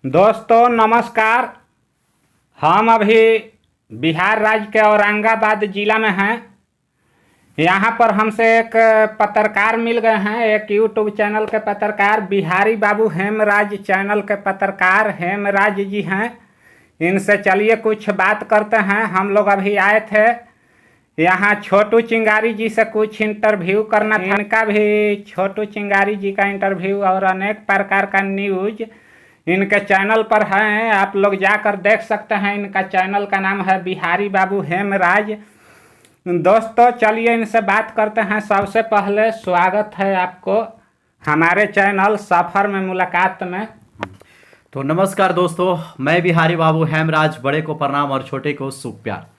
दोस्तों नमस्कार। हम अभी बिहार राज्य के औरंगाबाद जिला में हैं। यहाँ पर हमसे एक पत्रकार मिल गए हैं, एक यूट्यूब चैनल के पत्रकार बिहारी बाबू हेमराज चैनल के पत्रकार हेमराज जी हैं। इनसे चलिए कुछ बात करते हैं। हम लोग अभी आए थे यहाँ छोटू चिंगारी जी से कुछ इंटरव्यू करना था। इनका भी छोटू चिंगारी जी का इंटरव्यू और अनेक प्रकार का न्यूज इनके चैनल पर है, आप लोग जाकर देख सकते हैं। इनका चैनल का नाम है बिहारी बाबू हेमराज। दोस्तों चलिए इनसे बात करते हैं। सबसे पहले स्वागत है आपको हमारे चैनल सफ़र में मुलाकात में। तो नमस्कार दोस्तों, मैं बिहारी बाबू हेमराज, बड़े को प्रणाम और छोटे को शुभ प्यार।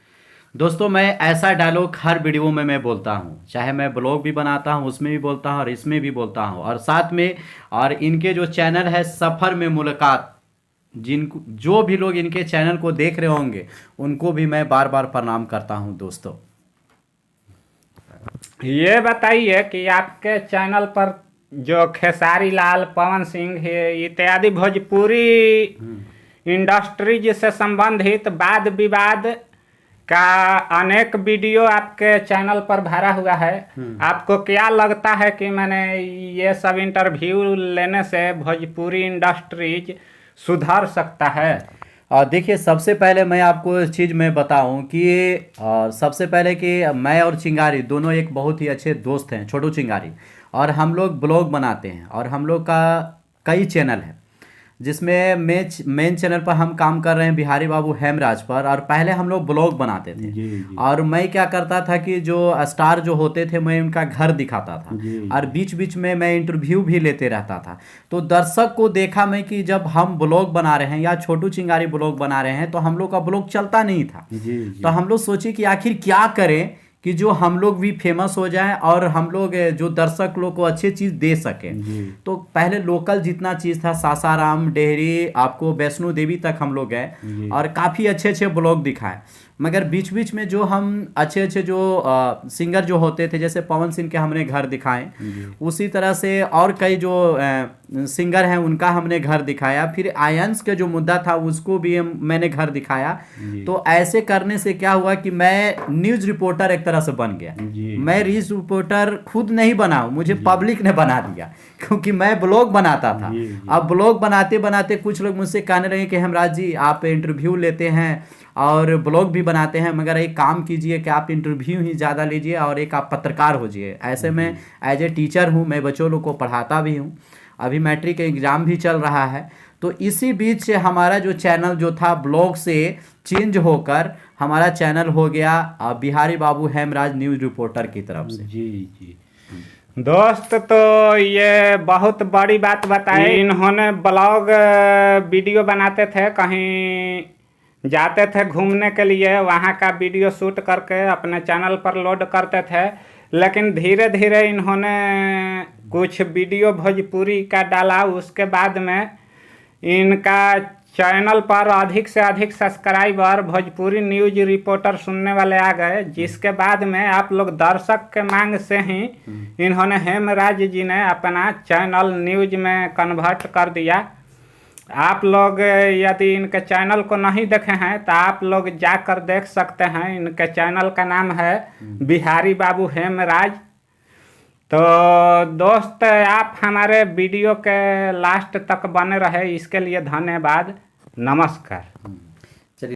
दोस्तों मैं ऐसा डायलॉग हर वीडियो में मैं बोलता हूँ, चाहे मैं ब्लॉग भी बनाता हूँ उसमें भी बोलता हूँ और इसमें भी बोलता हूँ, और साथ में और इनके जो चैनल है सफ़र में मुलाकात, जिनको जो भी लोग इनके चैनल को देख रहे होंगे उनको भी मैं बार बार प्रणाम करता हूँ। दोस्तों ये बताइए कि आपके चैनल पर जो खेसारी लाल, पवन सिंह है इत्यादि भोजपुरी इंडस्ट्रीज से संबंधित वाद विवाद का अनेक वीडियो आपके चैनल पर भरा हुआ है। आपको क्या लगता है कि मैंने ये सब इंटरव्यू लेने से भोजपुरी इंडस्ट्रीज सुधर सकता है? और देखिए, सबसे पहले मैं आपको इस चीज़ में बताऊं कि सबसे पहले कि मैं और चिंगारी दोनों एक बहुत ही अच्छे दोस्त हैं, छोटू चिंगारी, और हम लोग ब्लॉग बनाते हैं और हम लोग का कई चैनल है जिसमें मेन चैनल पर हम काम कर रहे हैं बिहारी बाबू हेमराज पर। और पहले हम लोग ब्लॉग बनाते थे जी। और मैं क्या करता था कि जो स्टार जो होते थे मैं उनका घर दिखाता था जी। और बीच बीच में मैं इंटरव्यू भी लेते रहता था। तो दर्शक को देखा मैं कि जब हम ब्लॉग बना रहे हैं या छोटू चिंगारी ब्लॉग बना रहे हैं तो हम लोग का ब्लॉग चलता नहीं था जी। तो हम लोग सोचे कि आखिर क्या करें कि जो हम लोग भी फेमस हो जाएं और हम लोग जो दर्शक लोग को अच्छी चीज़ दे सकें। तो पहले लोकल जितना चीज़ था, सासाराम, डेहरी, आपको वैष्णो देवी तक हम लोग गए और काफ़ी अच्छे अच्छे ब्लॉग दिखाए। मगर बीच बीच में जो हम अच्छे अच्छे जो सिंगर जो होते थे, जैसे पवन सिंह के हमने घर दिखाए, उसी तरह से और कई जो सिंगर हैं उनका हमने घर दिखाया। फिर आयंस के जो मुद्दा था उसको भी मैंने घर दिखाया। तो ऐसे करने से क्या हुआ कि मैं न्यूज़ रिपोर्टर एक तरह से बन गया। मैं न्यूज़ रिपोर्टर खुद नहीं बना, मुझे पब्लिक ने बना दिया, क्योंकि मैं ब्लॉग बनाता था। अब ब्लॉग बनाते बनाते कुछ लोग मुझसे कहने लगे कि हेमराज जी आप इंटरव्यू लेते हैं और ब्लॉग भी बनाते हैं, मगर एक काम कीजिए कि आप इंटरव्यू ही ज़्यादा लीजिए और एक आप पत्रकार हो जाइए। ऐसे में एज ए टीचर हूँ, मैं बच्चों लोग को पढ़ाता भी हूँ, अभी मैट्रिक एग्ज़ाम भी चल रहा है। तो इसी बीच से हमारा जो चैनल जो था ब्लॉग से चेंज होकर हमारा चैनल हो गया बिहारी बाबू हेमराज न्यूज़ रिपोर्टर की तरफ से जी जी। दोस्त तो ये बहुत बड़ी बात बताई। इन्होंने ब्लॉग वीडियो बनाते थे, कहीं जाते थे घूमने के लिए, वहाँ का वीडियो शूट करके अपने चैनल पर लोड करते थे। लेकिन धीरे धीरे इन्होंने कुछ वीडियो भोजपुरी का डाला, उसके बाद में इनका चैनल पर अधिक से अधिक सब्सक्राइबर भोजपुरी न्यूज रिपोर्टर सुनने वाले आ गए, जिसके बाद में आप लोग दर्शक के मांग से ही इन्होंने हेमराज जी ने अपना चैनल न्यूज में कन्वर्ट कर दिया। आप लोग यदि इनके चैनल को नहीं देखे हैं तो आप लोग जाकर देख सकते हैं। इनके चैनल का नाम है बिहारी बाबू हेमराज। तो दोस्त आप हमारे वीडियो के लास्ट तक बने रहे, इसके लिए धन्यवाद। नमस्कार।